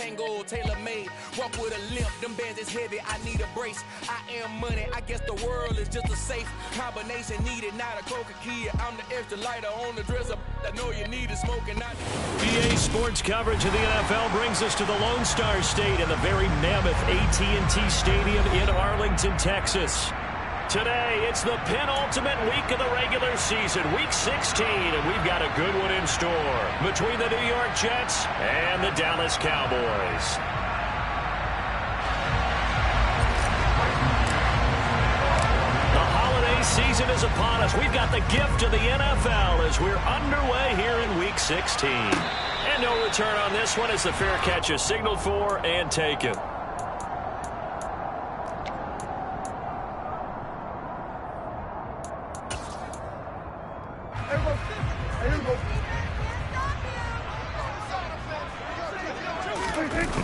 Kangol, tailor-made. Walk with a limp, them bands is heavy, I need a brace. I am money, I guess the world is just a safe combination needed, not a coca key. I'm the extra lighter on the dresser. I know you need it, smoking, not. EA Sports coverage of the NFL brings us to the Lone Star State in the very mammoth AT&T Stadium in Arlington, Texas. Today, it's the penultimate week of the regular season, Week 16, and we've got a good one in store between the New York Jets and the Dallas Cowboys. The holiday season is upon us. We've got the gift of the NFL as we're underway here in Week 16. And no return on this one as the fair catch is signaled for and taken.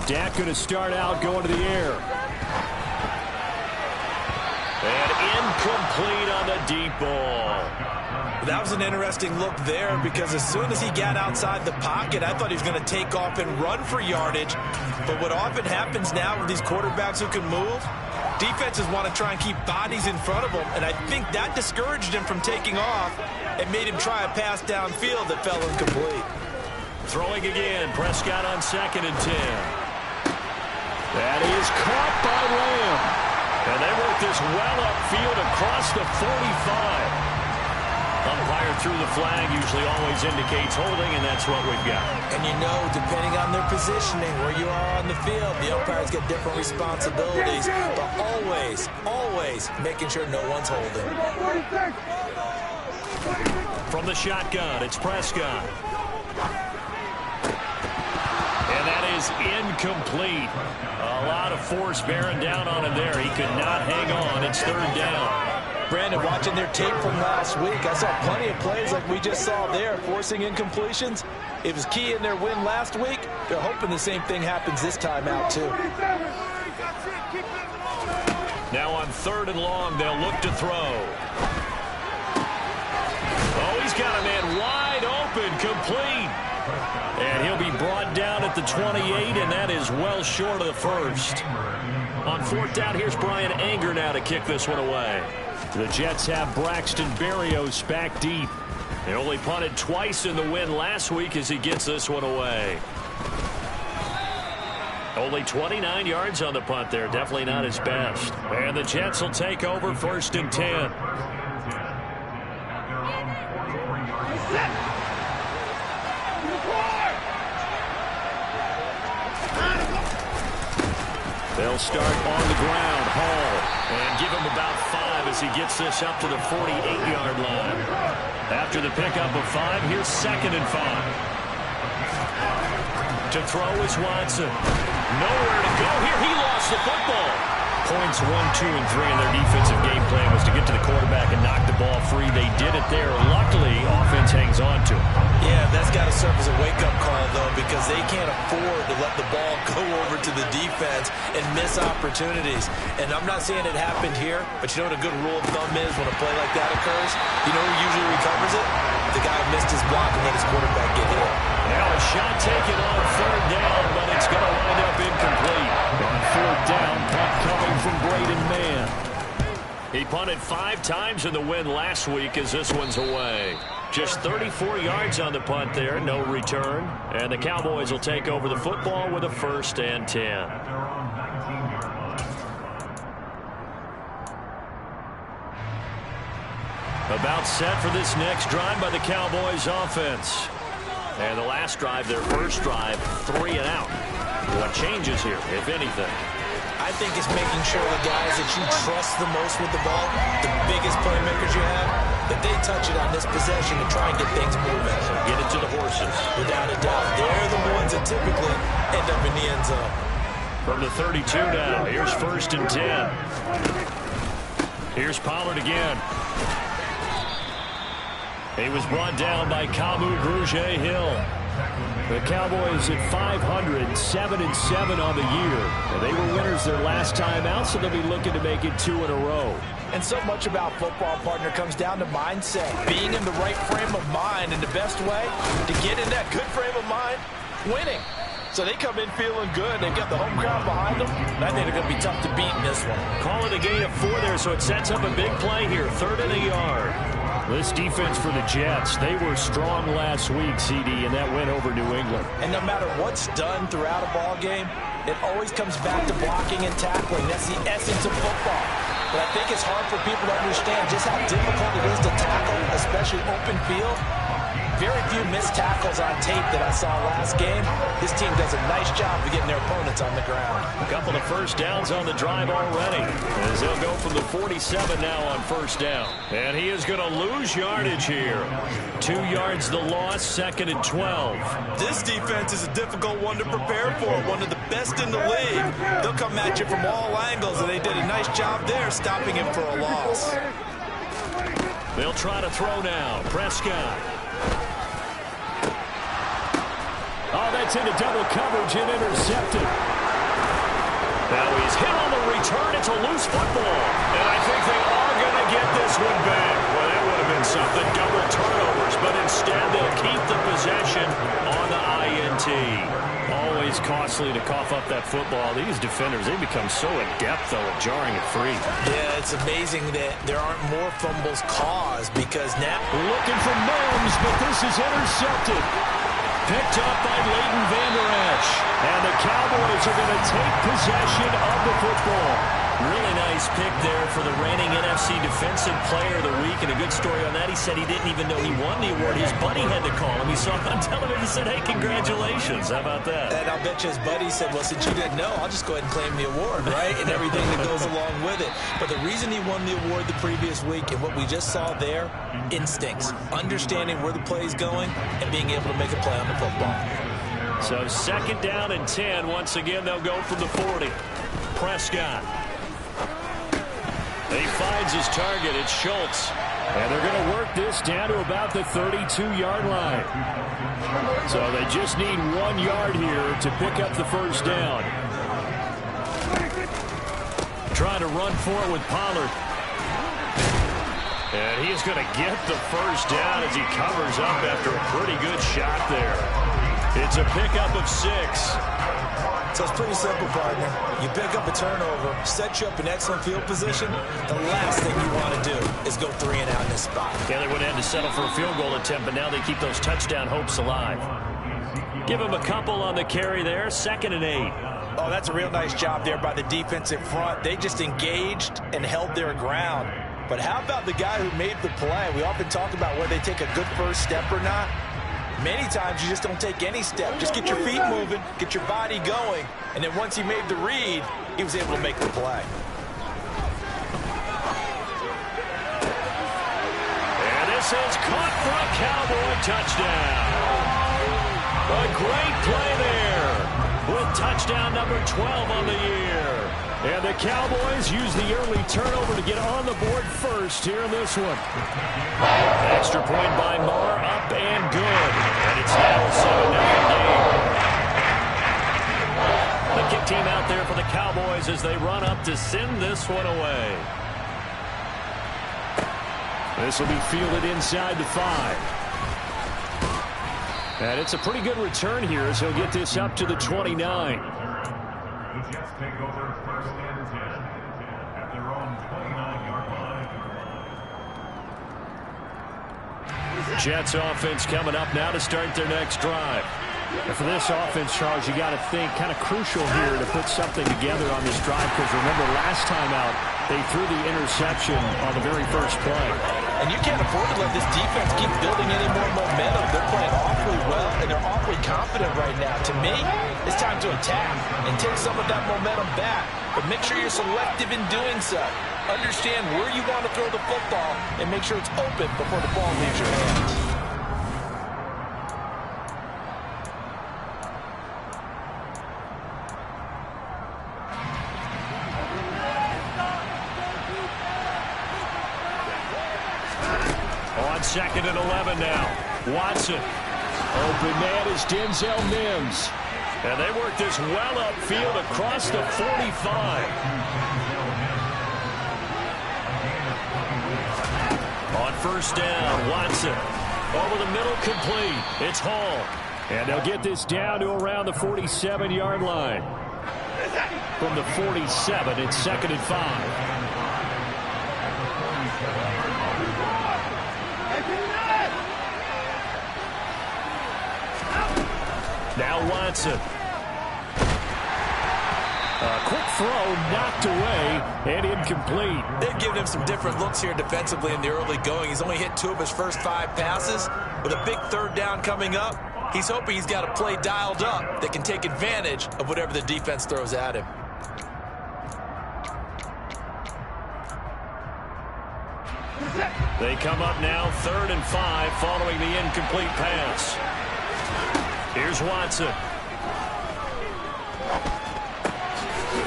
Dak going to start out going to the air. And incomplete on the deep ball. That was an interesting look there because as soon as he got outside the pocket, I thought he was going to take off and run for yardage. But what often happens now with these quarterbacks who can move, defenses want to try and keep bodies in front of him. And I think that discouraged him from taking off and made him try a pass downfield that fell incomplete. Throwing again, Prescott on 2nd and 10. That is caught by Lamb. And they work this well upfield across the 45. Umpire threw the flag, usually always indicates holding, and that's what we've got. And you know, depending on their positioning, where you are on the field, the umpires get different responsibilities. But always, always making sure no one's holding. From the shotgun, it's Prescott. And that is incomplete. A lot of force bearing down on him there. He could not hang on. It's 3rd down. Brandon, watching their tape from last week, I saw plenty of plays like we just saw there, forcing incompletions. It was key in their win last week. They're hoping the same thing happens this time out, too. Now on 3rd and long, they'll look to throw. Oh, he's got a man wide open, complete. And he'll be brought down at the 28, and that is well short of the first. On 4th down, here's Brian Anger now to kick this one away. The Jets have Braxton Berrios back deep. They only punted twice in the win last week as he gets this one away. Only 29 yards on the punt there. Definitely not his best. And the Jets will take over 1st and 10. They'll start on the ground. Hall. And give him about 5 as he gets this up to the 48-yard line. After the pickup of 5, here's 2nd and 5. To throw is Watson. Nowhere to go here. He lost the football. Points 1, 2, and 3 in their defensive game plan was to get to the quarterback and knock the ball free. They did it there. Luckily, offense hangs on to it. Yeah, that's got to serve as a wake-up call, though, because they can't afford to let the ball go over to the defense and miss opportunities. And I'm not saying it happened here, but you know what a good rule of thumb is when a play like that occurs? You know who usually recovers it? The guy who missed his block and let his quarterback get hit. Now a shot taken on 3rd down, but it's going to wind up incomplete. On 4th down, punt coming from Braden Mann. He punted 5 times in the win last week as this one's away. Just 34 yards on the punt there, no return. And the Cowboys will take over the football with a 1st and 10. About set for this next drive by the Cowboys offense. And the last drive, their first drive, 3 and out. What changes here, if anything? I think it's making sure the guys that you trust the most with the ball, the biggest playmakers you have, that they touch it on this possession and try and get things moving. Get it to the horses. Without a doubt. They're the ones that typically end up in the end zone. From the 32 now, here's 1st and 10. Here's Pollard again. He was brought down by Kamu Grugier-Hill. The Cowboys at 500, 7-7 on the year. And they were winners their last time out, so they'll be looking to make it 2 in a row. And so much about football, partner, comes down to mindset. Being in the right frame of mind, and the best way to get in that good frame of mind, winning. So they come in feeling good. They've got the home crowd behind them. And I think they're going to be tough to beat in this one. Call it a gain of 4 there, so it sets up a big play here. 3rd and a yard. This defense for the Jets, they were strong last week, CD, and that went over New England. And no matter what's done throughout a ball game, it always comes back to blocking and tackling. That's the essence of football. But I think it's hard for people to understand just how difficult it is to tackle, especially open field. Very few missed tackles on tape that I saw last game. This team does a nice job of getting their opponents on the ground. A couple of first downs on the drive already, as they'll go from the 47 now on first down. And he is going to lose yardage here. 2 yards the loss, 2nd and 12. This defense is a difficult one to prepare for, one of the best in the league. They'll come at you from all angles, and they did a nice job there stopping him for a loss. They'll try to throw now. Prescott. Oh, that's into double coverage and intercepted. Now he's hit on the return. It's a loose football. And I think they are going to get this one back. Well, that would have been something. Double turnovers, but instead they'll keep the possession on the INT. Always costly to cough up that football. These defenders, they become so adept, though, at jarring it free. Yeah, it's amazing that there aren't more fumbles caused because now... Looking for Mims, but this is intercepted. Picked up by Leighton Vander Esch. And the Cowboys are going to take possession of the football. Really nice pick there for the reigning NFC Defensive Player of the Week. And a good story on that, he said he didn't even know he won the award. His buddy had to call him. He saw him on television and said, hey, congratulations. How about that? And I'll bet you his buddy said, well, since you didn't know, I'll just go ahead and claim the award, right? And everything that goes along with it. But the reason he won the award the previous week and what we just saw there, instincts, understanding where the play is going and being able to make a play on the football. So 2nd down and 10. Once again, they'll go from the 40. Prescott. He finds his target. It's Schultz. And they're going to work this down to about the 32-yard line. So they just need 1 yard here to pick up the first down. Trying to run for it with Pollard. And he's going to get the first down as he covers up after a pretty good shot there. It's a pickup of 6. So it's pretty simple, partner. You pick up a turnover, set you up in excellent field position. The last thing you want to do is go 3 and out in this spot. Yeah, they would have had to settle for a field goal attempt, but now they keep those touchdown hopes alive. Give him a couple on the carry there. 2nd and 8. Oh, that's a real nice job there by the defensive front. They just engaged and held their ground. But how about the guy who made the play? We often talk about whether they take a good first step or not. Many times you just don't take any step. Just get your feet moving, get your body going, and then once he made the read, he was able to make the play. And this is caught for a Cowboy touchdown. A great play there with touchdown number 12 on the year. And the Cowboys use the early turnover to get on the board first here in this one. Extra point by Marr, up and good. And it's now a 7-0 game. The kick team out there for the Cowboys as they run up to send this one away. This will be fielded inside the 5. And it's a pretty good return here as he'll get this up to the 29. The Jets take over 1st and 10 at their own 29-yard line. Jets offense coming up now to start their next drive. And for this offense, Charles, you got to think kind of crucial here to put something together on this drive, because remember last time out they threw the interception on the very first play. And you can't afford to let this defense keep building any more momentum. They're playing awfully well, and they're awfully confident right now. To me, it's time to attack and take some of that momentum back. But make sure you're selective in doing so. Understand where you want to throw the football and make sure it's open before the ball leaves your hands. On 2nd and 11 now. Watson. Open man is Denzel Mims. And they work this well upfield across the 45. On 1st down, Watson. Over the middle, complete. It's Hall. And they'll get this down to around the 47-yard line. From the 47, it's 2nd and 5. Now Watson. A quick throw knocked away and incomplete. They've given him some different looks here defensively in the early going. He's only hit 2 of his first 5 passes. With a big 3rd down coming up, he's hoping he's got a play dialed up that can take advantage of whatever the defense throws at him. They come up now 3rd and 5 following the incomplete pass. Here's Watson.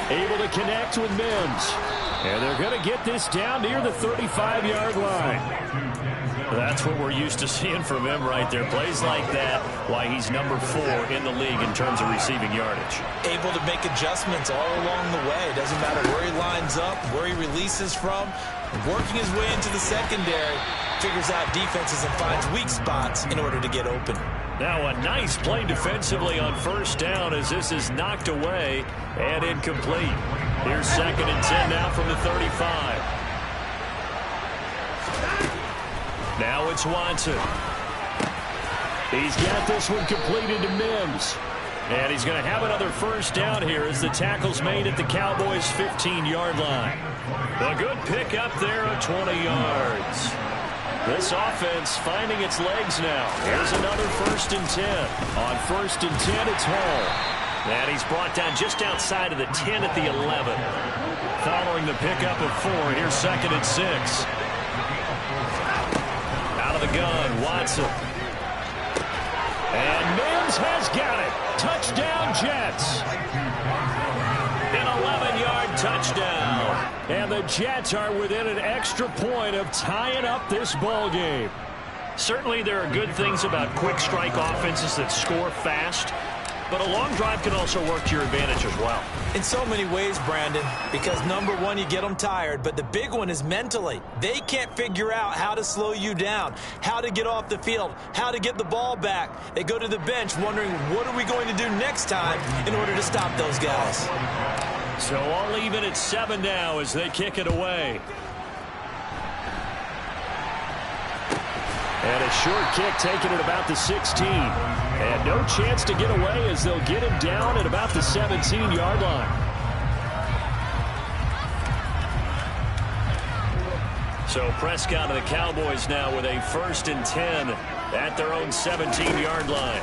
Able to connect with Mims. And they're going to get this down near the 35-yard line. That's what we're used to seeing from him right there. Plays like that, why he's number 4 in the league in terms of receiving yardage. Able to make adjustments all along the way. Doesn't matter where he lines up, where he releases from. Working his way into the secondary, figures out defenses and finds weak spots in order to get open. Now a nice play defensively on 1st down as this is knocked away and incomplete. Here's 2nd and 10 now from the 35. Now it's Watson. He's got this one completed to Mims. And he's going to have another 1st down here as the tackle's made at the Cowboys' 15-yard line. A good pick up there of 20 yards. This offense finding its legs now. Here's another 1st and 10. On 1st and 10, it's Hall. And he's brought down just outside of the 10 at the 11. Following the pickup of 4, here's 2nd and 6. Out of the gun, Watson. And Mims has got it. Touchdown, Jets. An 11-yard touchdown. And the Jets are within an extra point of tying up this ball game. Certainly there are good things about quick strike offenses that score fast, but a long drive can also work to your advantage as well. In so many ways, Brandon, because number 1, you get them tired, but the big one is mentally. They can't figure out how to slow you down, how to get off the field, how to get the ball back. They go to the bench wondering, what are we going to do next time in order to stop those guys? So all even at 7 now as they kick it away. And a short kick taken at about the 16. And no chance to get away as they'll get him down at about the 17-yard line. So Prescott and the Cowboys now with a 1st and 10 at their own 17-yard line.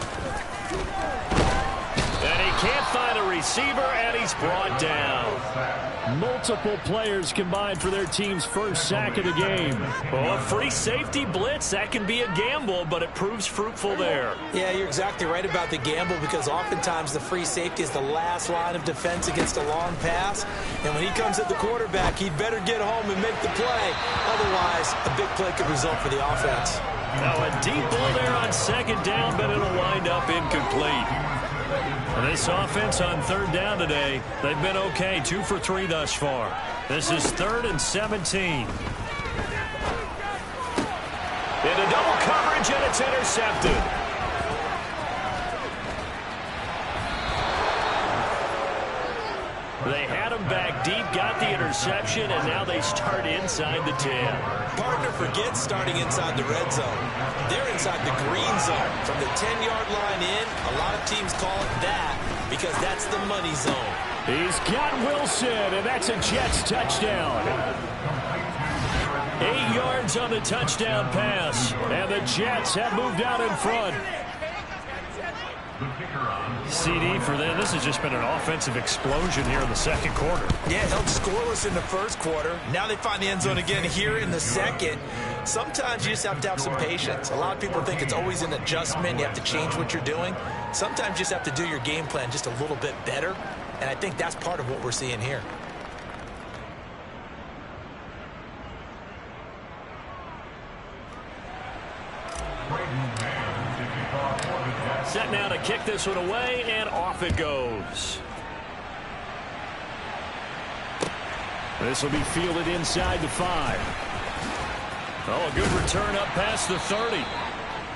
And he can't find a receiver, and he's brought down. Multiple players combined for their team's 1st sack of the game. Well, a free safety blitz, that can be a gamble, but it proves fruitful there. Yeah, you're exactly right about the gamble because oftentimes the free safety is the last line of defense against a long pass. And when he comes at the quarterback, he'd better get home and make the play. Otherwise, a big play could result for the offense. Now a deep ball there on 2nd down, but it'll wind up incomplete. And this offense on 3rd down today, they've been okay, 2 for 3 thus far. This is 3rd and 17. Into double coverage, and it's intercepted. They had him back deep, got the interception, and now they start inside the 10. Partner forgets starting inside the red zone. They're inside the green zone. From the 10-yard line in, a lot of teams call it that because that's the money zone. He's got Wilson, and that's a Jets touchdown. 8 yards on the touchdown pass, and the Jets have moved out in front. CD for them. This has just been an offensive explosion here in the 2nd quarter. Yeah, held scoreless in the 1st quarter. Now they find the end zone again here in the 2nd. Sometimes you just have to have some patience. A lot of people think it's always an adjustment. You have to change what you're doing. Sometimes you just have to do your game plan just a little bit better. And I think that's part of what we're seeing here. Set now to kick this one away, and off it goes. This will be fielded inside the 5. Oh, a good return up past the 30.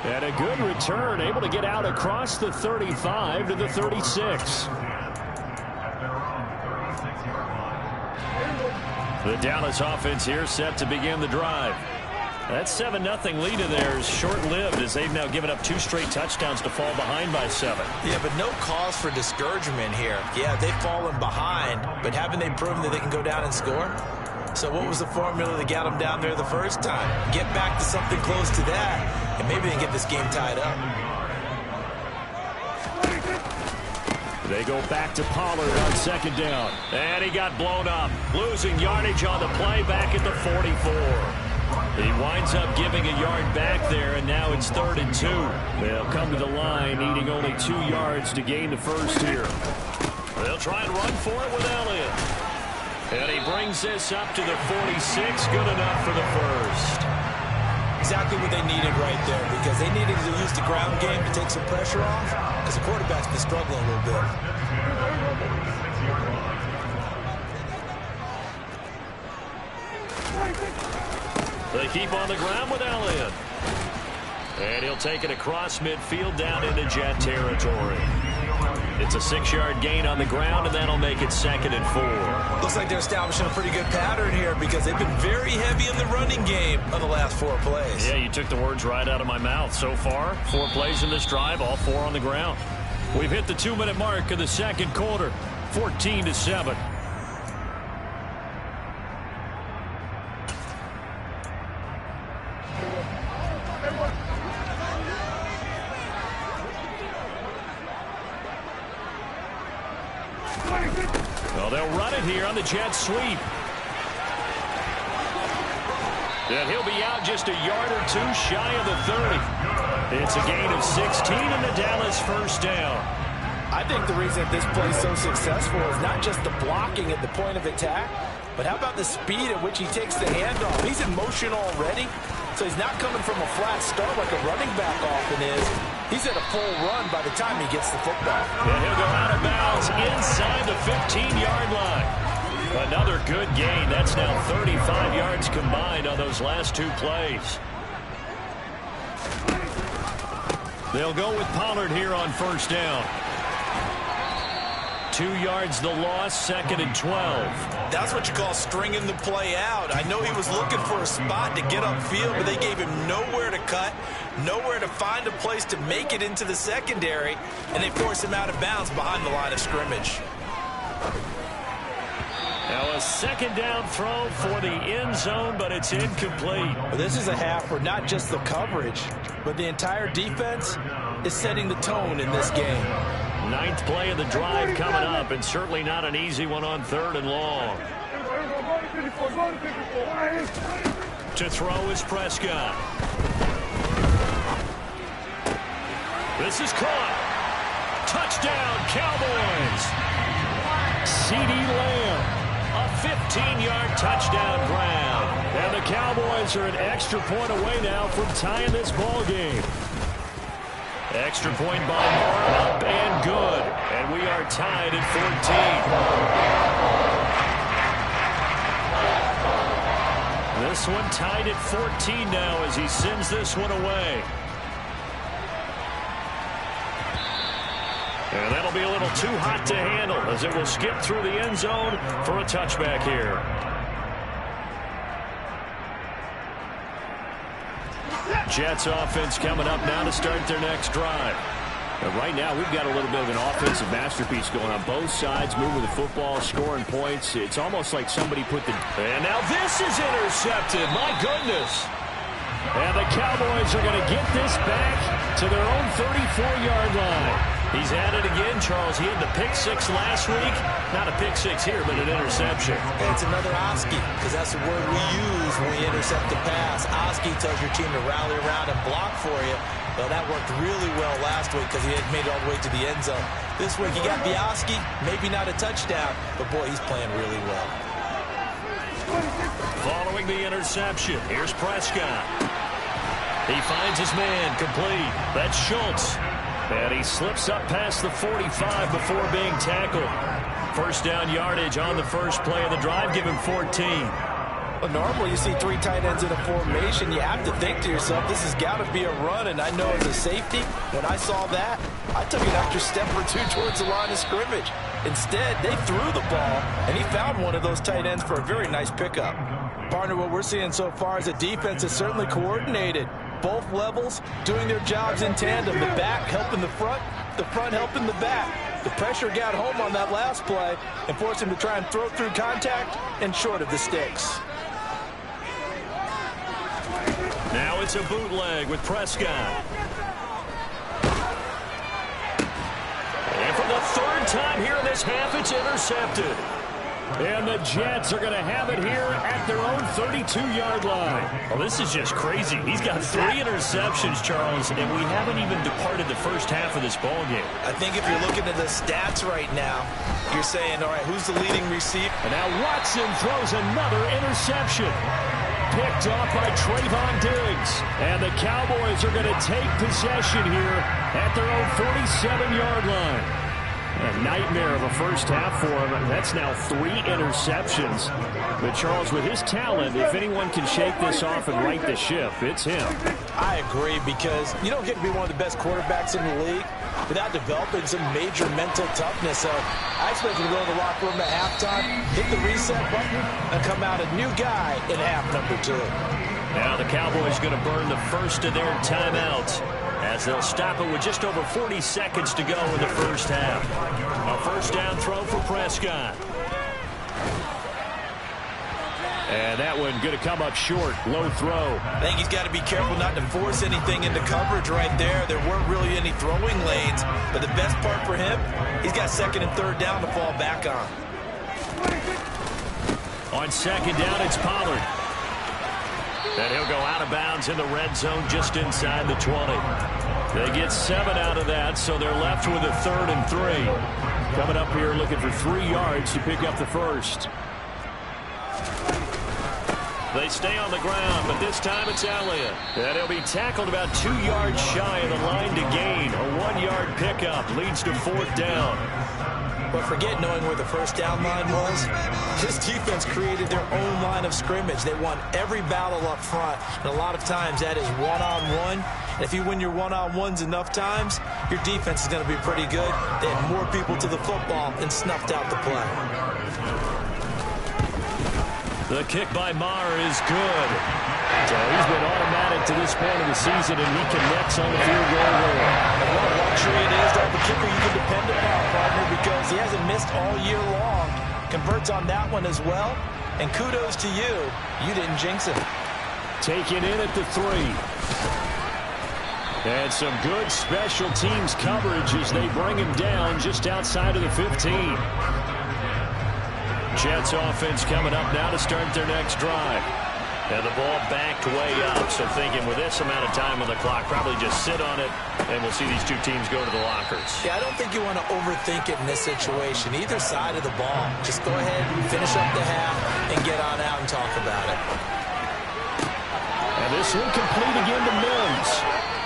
And a good return, able to get out across the 35 to the 36. The Dallas offense here set to begin the drive. That 7-0 lead of theirs short-lived as they've now given up 2 straight touchdowns to fall behind by 7. Yeah, but no cause for discouragement here. Yeah, they've fallen behind, but haven't they proven that they can go down and score? So what was the formula that got them down there the first time? Get back to something close to that, and maybe they can get this game tied up. They go back to Pollard on 2nd down. And he got blown up. Losing yardage on the play back at the 44. He winds up giving a yard back there, and now it's 3rd and 2. They'll come to the line, needing only 2 yards to gain the first here. They'll try and run for it with Elliott. And he brings this up to the 46. Good enough for the first. Exactly what they needed right there, because they needed to use the ground game to take some pressure off, because the quarterback's been struggling a little bit. They keep on the ground with Elliott. And he'll take it across midfield down into Jet territory. It's a 6-yard gain on the ground, and that'll make it 2nd and 4. Looks like they're establishing a pretty good pattern here, because they've been very heavy in the running game on the last 4 plays. Yeah, you took the words right out of my mouth. So far, 4 plays in this drive, all 4 on the ground. We've hit the 2-minute mark of the 2nd quarter, 14-7. Well, they'll run it here on the jet sweep. And he'll be out just a yard or 2 shy of the 30. It's a gain of 16 and the Dallas first down. I think the reason this play is so successful is not just the blocking at the point of attack, but how about the speed at which he takes the handoff? He's in motion already, so he's not coming from a flat start like a running back often is. He's at a full run by the time he gets the football. And he'll go out of bounds inside the 15-yard line. Another good gain. That's now 35 yards combined on those last 2 plays. They'll go with Pollard here on first down. 2 yards the loss, 2nd and 12. That's what you call stringing the play out. I know he was looking for a spot to get upfield, but they gave him nowhere to cut, nowhere to find a place to make it into the secondary, and they forced him out of bounds behind the line of scrimmage. Now a 2nd down throw for the end zone, but it's incomplete. Well, this is a half where not just the coverage, but the entire defense is setting the tone in this game. 9th play of the drive coming up, and certainly not an easy one on 3rd and long. To throw is Prescott. This is caught. Touchdown, Cowboys. CeeDee Lamb. A 15-yard touchdown grab. And the Cowboys are an extra point away now from tying this ball game. Extra point by Moore, up and good. And we are tied at 14. This one tied at 14 now as he sends this one away. And that'll be a little too hot to handle as it will skip through the end zone for a touchback here. Jets offense coming up now to start their next drive. And right now we've got a little bit of an offensive masterpiece going on both sides, moving the football, scoring points. It's almost like somebody put the... And now this is intercepted. My goodness. And the Cowboys are going to get this back to their own 34-yard line. He's at it again, Charles. He had the pick-6 last week. Not a pick-6 here, but an interception. And it's another Oski, because that's the word we use when we intercept the pass. Oski tells your team to rally around and block for you. Well, that worked really well last week because he had made it all the way to the end zone. This week he got the Oski, maybe not a touchdown, but boy, he's playing really well. Following the interception, here's Prescott. He finds his man complete. That's Schultz. And he slips up past the 45 before being tackled. First down yardage on the first play of the drive. Give him 14. Well, normally you see 3 tight ends in a formation. You have to think to yourself, this has got to be a run. And I know as a safety, when I saw that, I took an extra step or 2 towards the line of scrimmage. Instead, they threw the ball, and he found one of those tight ends for a very nice pickup. Partner, what we're seeing so far is a defense is certainly coordinated. Both levels doing their jobs in tandem. The back helping the front helping the back. The pressure got home on that last play and forced him to try and throw through contact and short of the sticks. Now it's a bootleg with Prescott. And for the 3rd time here in this half, it's intercepted. And the Jets are going to have it here at their own 32-yard line. Well, this is just crazy. He's got 3 interceptions, Charles, and we haven't even departed the first half of this ballgame. I think if you're looking at the stats right now, you're saying, all right, who's the leading receiver? And now Watson throws another interception. Picked off by Trayvon Diggs. And the Cowboys are going to take possession here at their own 47-yard line. A nightmare of a first half for him. That's now 3 interceptions. But Charles, with his talent, if anyone can shake this off and right the ship, it's him. I agree, because you don't get to be one of the best quarterbacks in the league without developing some major mental toughness. So I expect him to go to the locker room at halftime, hit the reset button, and come out a new guy in half number 2. Now the Cowboys going to burn the first of their timeouts, as they'll stop it with just over 40 seconds to go in the first half. A first down throw for Prescott. And that one going to come up short. Low throw. I think he's got to be careful not to force anything into coverage right there. There weren't really any throwing lanes. But the best part for him, he's got 2nd and 3rd down to fall back on. On 2nd down, it's Pollard. And he'll go out of bounds in the red zone just inside the 20. They get 7 out of that, so they're left with a 3rd and 3. Coming up here looking for 3 yards to pick up the first. They stay on the ground, but this time it's Elliott. And he'll be tackled about 2 yards shy of the line to gain. A 1-yard pickup leads to 4th down. But forget knowing where the first down line was. This defense created their own line of scrimmage. They won every battle up front. And a lot of times that is one-on-one. And if you win your one-on-ones enough times, your defense is going to be pretty good. They had more people to the football and snuffed out the play. The kick by Maher is good. So he's been automatic to this point of the season, and he connects on the field goal there. And what a luxury it is to have a kicker you can depend upon, partner, because he hasn't missed all year long. Converts on that one as well. And kudos to you. You didn't jinx him. Taken in at the 3. And some good special teams coverage as they bring him down just outside of the 15. Jets offense coming up now to start their next drive. And the ball backed way up, so thinking with this amount of time on the clock, probably just sit on it, and we'll see these two teams go to the lockers. Yeah, I don't think you want to overthink it in this situation. Either side of the ball. Just go ahead, finish up the half, and get on out and talk about it. And this one complete again to Mims.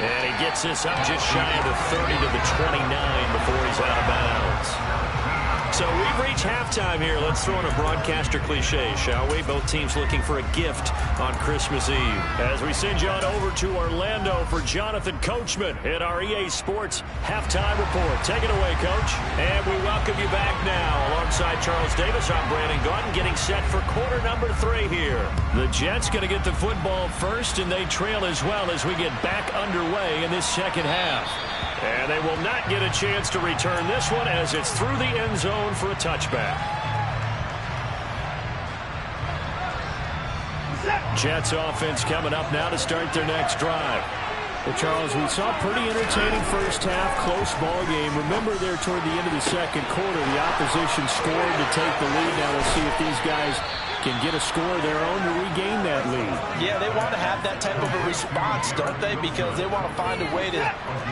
And he gets this up just shy of the 30 to the 29 before he's out of bounds. So we've reached halftime here. Let's throw in a broadcaster cliche, shall we? Both teams looking for a gift on Christmas Eve. As we send you on over to Orlando for Jonathan Coachman in our EA Sports Halftime Report. Take it away, Coach. And we welcome you back now. Alongside Charles Davis, I'm Brandon Gaudin, getting set for quarter number 3 here. The Jets going to get the football first, and they trail as well as we get back underway in this second half. And they will not get a chance to return this one as it's through the end zone for a touchback. Jets offense coming up now to start their next drive. Well, Charles, we saw a pretty entertaining first half, close ball game. Remember there toward the end of the second quarter, the opposition scored to take the lead. Now we'll see if these guys can get a score of their own to regain that lead. Yeah, they want to have that type of a response, don't they? Because they want to find a way to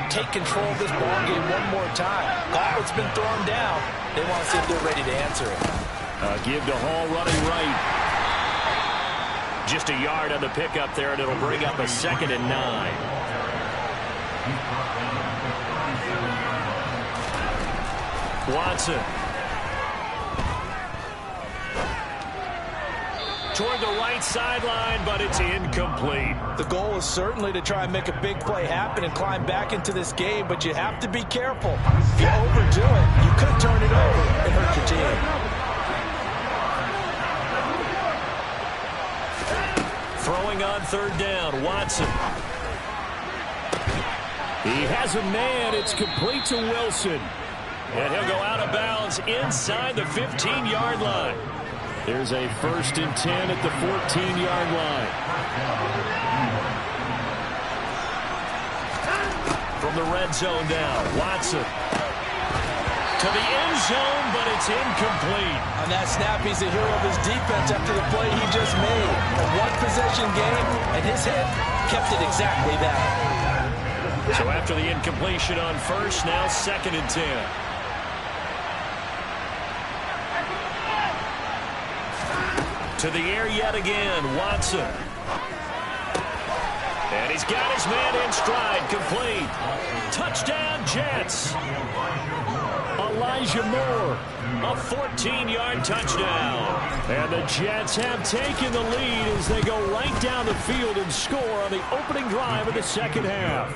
take control of this ball game one more time. Gauntlet's been thrown down. They want to see if they're ready to answer it. Give to Hall running right. Just a yard on the pickup there, and it'll bring up a 2nd and 9. Watson. toward the right sideline, but it's incomplete. The goal is certainly to try and make a big play happen and climb back into this game, but you have to be careful. If you overdo it, you could turn it over and hurt your team. Throwing on third down, Watson. He has a man. It's complete to Wilson. And he'll go out of bounds inside the 15-yard line. There's a 1st and 10 at the 14-yard line. From the red zone now, Watson. To the end zone, but it's incomplete. On that snap, he's the hero of his defense after the play he just made. A one-possession game, and his hit kept it exactly that. So after the incompletion on first, now 2nd and 10. To the air yet again, Watson. And he's got his man in stride, complete. Touchdown, Jets. Elijah Moore, a 14-yard touchdown. And the Jets have taken the lead as they go right down the field and score on the opening drive of the second half.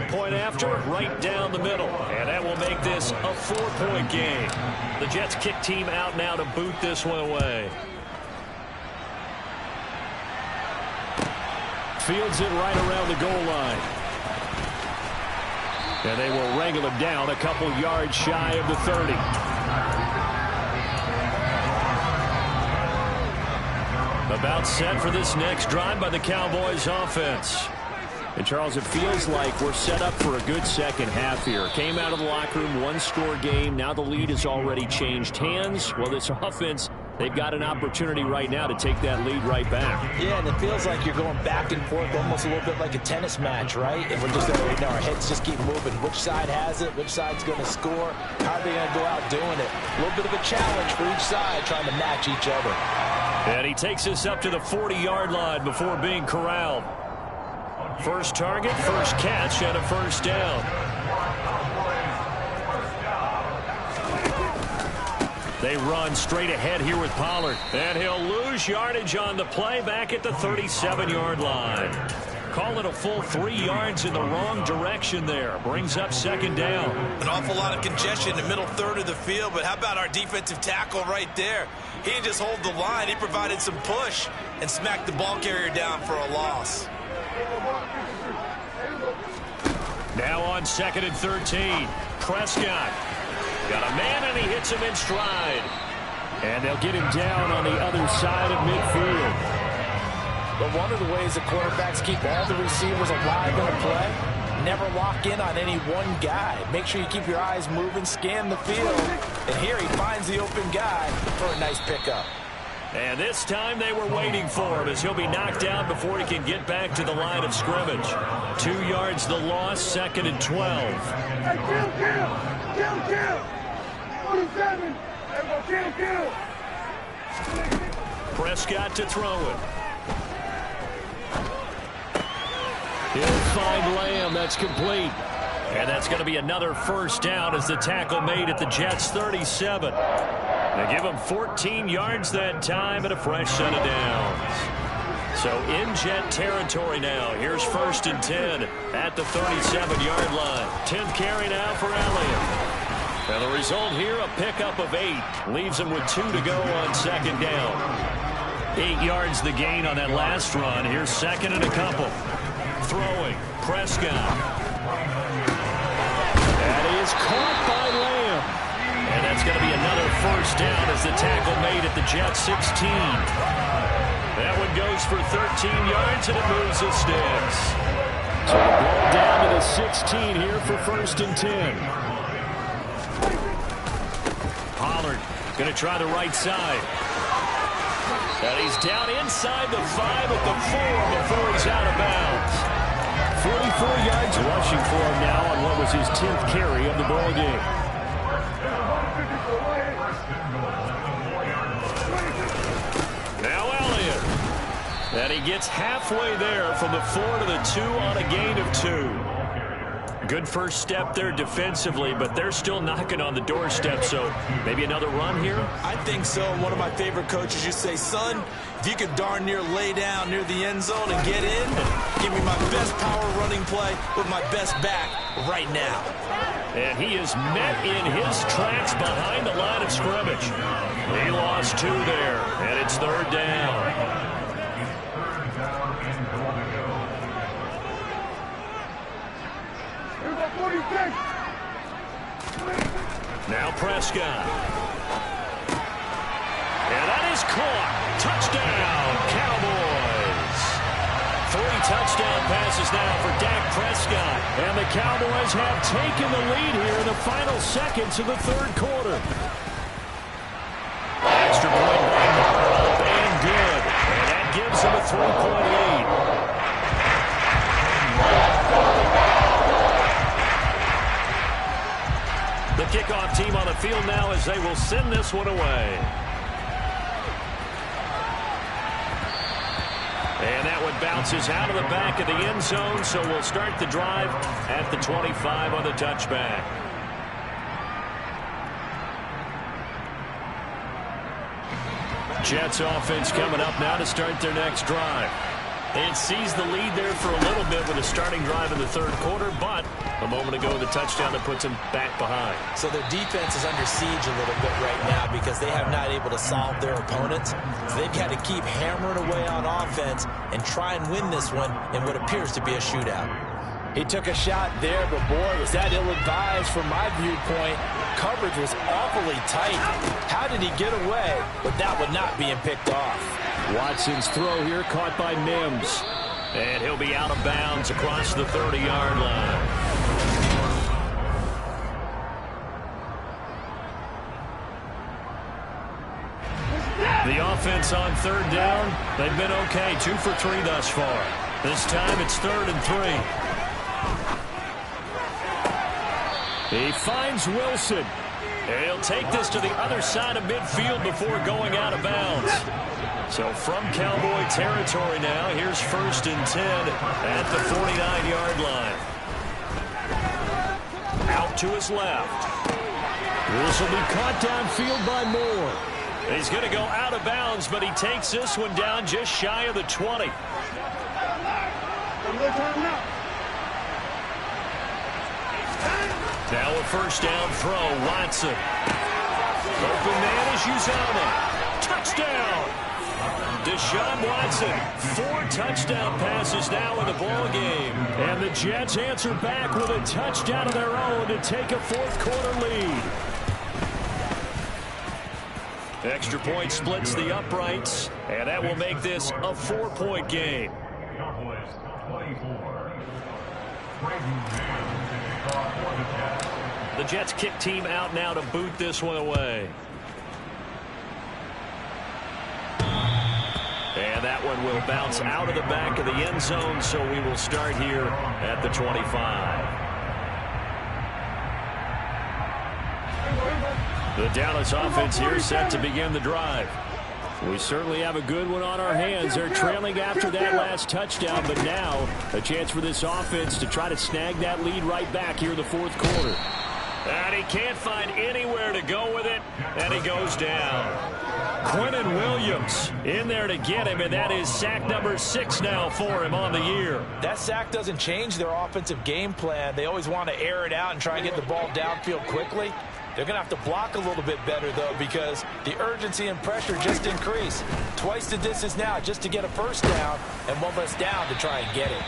Point after, right down the middle. And that will make this a 4-point game. The Jets kick team out now to boot this one away. Fields it right around the goal line. And they will wrangle him down a couple yards shy of the 30. About set for this next drive by the Cowboys offense. And, Charles, it feels like we're set up for a good second half here. Came out of the locker room, one-score game. Now the lead has already changed hands. Well, this offense, they've got an opportunity right now to take that lead right back. Yeah, and it feels like you're going back and forth almost a little bit like a tennis match, right? And we're just right now, our heads just keep moving. Which side has it? Which side's going to score? How are they going to go out doing it? A little bit of a challenge for each side trying to match each other. And he takes us up to the 40-yard line before being corralled. First target, first catch, and a first down. They run straight ahead here with Pollard. And he'll lose yardage on the play back at the 37-yard line. Call it a full 3 yards in the wrong direction there. Brings up second down. An awful lot of congestion in the middle third of the field, but how about our defensive tackle right there? He didn't just hold the line. He provided some push and smacked the ball carrier down for a loss. Now on 2nd and 13. Prescott. Got a man, and he hits him in stride. And they'll get him down on the other side of midfield. But one of the ways the quarterbacks keep all the receivers alive in a play, never lock in on any one guy. Make sure you keep your eyes moving, scan the field. And here he finds the open guy for a nice pickup. And this time they were waiting for him as he'll be knocked down before he can get back to the line of scrimmage. 2 yards the loss, 2nd and 12. Prescott to throw it. He'll find Lamb. That's complete. And that's going to be another first down as the tackle made at the Jets' 37. They give him 14 yards that time and a fresh set of downs. So in Jet territory now. Here's 1st and 10 at the 37-yard line. 10th carry now for Elliott. And the result here, a pickup of 8. Leaves him with 2 to go on second down. 8 yards the gain on that last run. Here's 2nd and a couple. Throwing. Prescott. That is caught by Lamb. And that's going to be another first down as the tackle made at the Jets' 16. That one goes for 13 yards, and it moves the sticks. So the ball down to the 16 here for 1st and 10. Pollard going to try the right side. And he's down inside the 5 at the 4 before he's out of bounds. 44 yards rushing for him now on what was his 10th carry of the ball game. Now Elliott. And he gets halfway there from the 4 to the 2 on a gain of 2. Good first step there defensively, but they're still knocking on the doorstep, so maybe another run here? I think so. One of my favorite coaches used to say, son, if you could darn near lay down near the end zone and get in, give me my best power running play with my best back right now. And he is met in his tracks behind the line of scrimmage. He lost 2 there, and it's 3rd down. Now Prescott. And that is caught. Touchdown, Cowboys. 3 touchdown passes now for Dak Prescott. And the Cowboys have taken the lead here in the final seconds of the 3rd quarter. Extra point up and good. And that gives them a 3-point lead. The kickoff team on the field now as they will send this one away. And that one bounces out of the back of the end zone, so we'll start the drive at the 25 on the touchback. Jets offense coming up now to start their next drive. It sees the lead there for a little bit with a starting drive in the 3rd quarter, but a moment ago the touchdown that puts them back behind. So their defense is under siege a little bit right now because they have not able to solve their opponents. So they've got to keep hammering away on offense and try and win this one in what appears to be a shootout. He took a shot there, but boy, was that ill-advised from my viewpoint. Coverage was awfully tight. How did he get away with that one not being picked off? Watson's throw here caught by Mims. And he'll be out of bounds across the 30-yard line. The offense on 3rd down, they've been okay. 2 for 3 thus far. This time it's 3rd and 3. He finds Wilson. And he'll take this to the other side of midfield before going out of bounds. So from Cowboy territory now, here's 1st and 10 at the 49-yard line. Out to his left. This will be caught downfield by Moore. He's going to go out of bounds, but he takes this one down just shy of the 20. Now a 1st down throw, Watson. Open man is Uzomah. Touchdown! Deshaun Watson, 4 touchdown passes now in the ball game. And the Jets answer back with a touchdown of their own to take a 4th quarter lead. Extra point splits the uprights, and that will make this a 4-point game. Cowboys 24. The Jets kick team out now to boot this one away. And that one will bounce out of the back of the end zone, so we will start here at the 25. The Dallas offense here set to begin the drive. We certainly have a good one on our hands. They're trailing after that last touchdown, but now a chance for this offense to try to snag that lead right back here in the 4th quarter. And he can't find anywhere to go with it, and he goes down. Quentin Williams in there to get him, and that is sack number 6 now for him on the year. That sack doesn't change their offensive game plan. They always want to air it out and try and get the ball downfield quickly. They're going to have to block a little bit better, though, because the urgency and pressure just increase. Twice the distance now just to get a 1st down, and 1 less down to try and get it.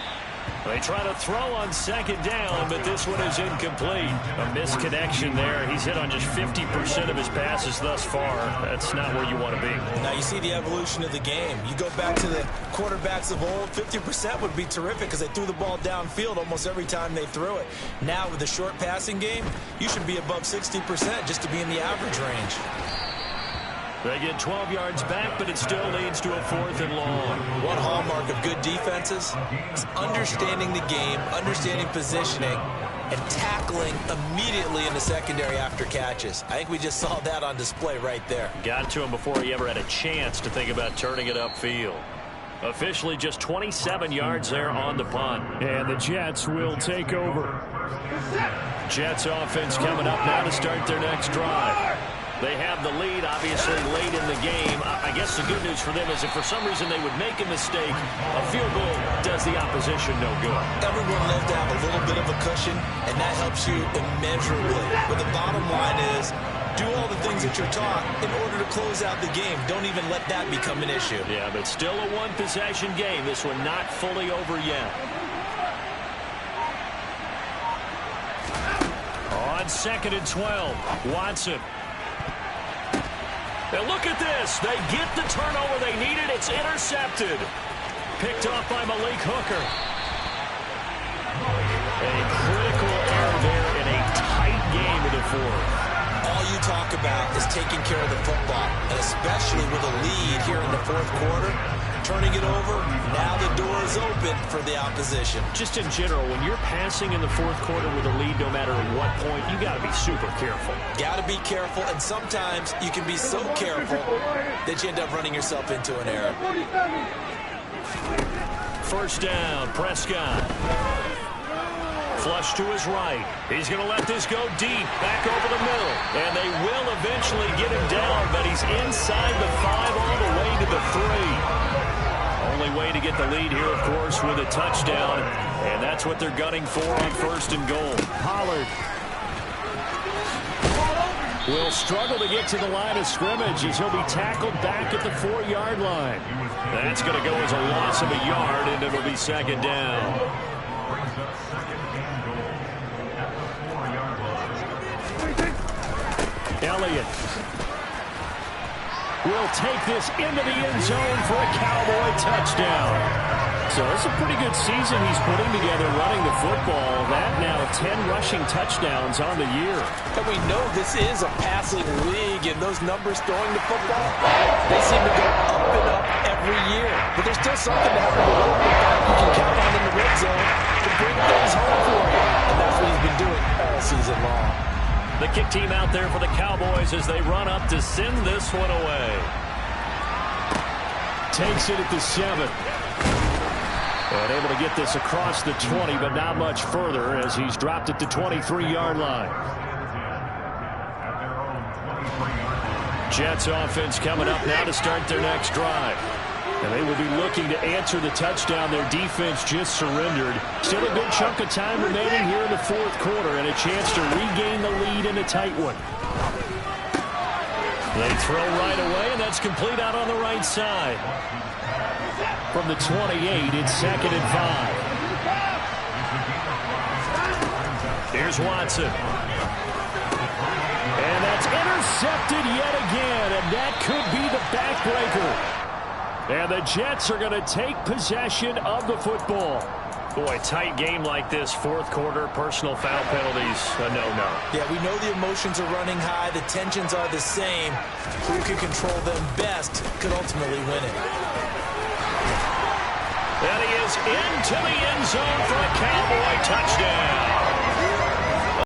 They try to throw on 2nd down, but this one is incomplete. A misconnection there. He's hit on just 50% of his passes thus far. That's not where you want to be. Now you see the evolution of the game. You go back to the quarterbacks of old, 50% would be terrific because they threw the ball downfield almost every time they threw it. Now with the short passing game, you should be above 60% just to be in the average range. They get 12 yards back, but it still leads to a 4th and long. One hallmark of good defenses is understanding the game, understanding positioning, and tackling immediately in the secondary after catches. I think we just saw that on display right there. Got to him before he ever had a chance to think about turning it upfield. Officially just 27 yards there on the punt. And the Jets will take over. Jets offense coming up now to start their next drive. They have the lead, obviously, late in the game. I guess the good news for them is if for some reason they would make a mistake, a field goal does the opposition no good. Everyone loves to have a little bit of a cushion, and that helps you immeasurably. But the bottom line is, do all the things that you're taught in order to close out the game. Don't even let that become an issue. Yeah, but still a one-possession game. This one not fully over yet. On 2nd and 12, Watson. Now look at this. They get the turnover they needed. It's intercepted. Picked off by Malik Hooker. A critical error there in a tight game in the fourth. All you talk about is taking care of the football, and especially with a lead here in the fourth quarter, turning it over, now the door is open for the opposition. Just in general, when you're passing in the fourth quarter with a lead, no matter at what point, you got to be super careful. Got to be careful, and sometimes you can be so careful that you end up running yourself into an error. First down, Prescott. Flush to his right. He's going to let this go deep, back over the middle. And they will eventually get him down, but he's inside the 5 all the way to the 3. Only way to get the lead here, of course, with a touchdown. And that's what they're gunning for on 1st and goal. Pollard will struggle to get to the line of scrimmage as he'll be tackled back at the 4-yard line. That's going to go as a loss of a yard, and it'll be 2nd down. Elliott will take this into the end zone for a Cowboy touchdown. So it's a pretty good season he's putting together running the football. That now 10 rushing touchdowns on the year. And we know this is a passing league, and those numbers throwing the football, they seem to go up and up every year. But there's still something to have the quarterback you can count on in the red zone to bring things home for you. And that's what he's been doing all season long. The kick team out there for the Cowboys as they run up to send this one away. Takes it at the 7. And able to get this across the 20, but not much further as he's dropped it to 23-yard line. Jets offense coming up now to start their next drive. And they will be looking to answer the touchdown their defense just surrendered. Still a good chunk of time remaining here in the fourth quarter and a chance to regain the lead in a tight one. They throw right away, and that's complete out on the right side. From the 28, it's 2nd and 5. Here's Watson. And that's intercepted yet again, and that could be the backbreaker. And the Jets are going to take possession of the football. Boy, tight game like this, fourth quarter, personal foul penalties, a no-no. Yeah, we know the emotions are running high. The tensions are the same. Who can control them best could ultimately win it. And he is into the end zone for a Cowboy touchdown.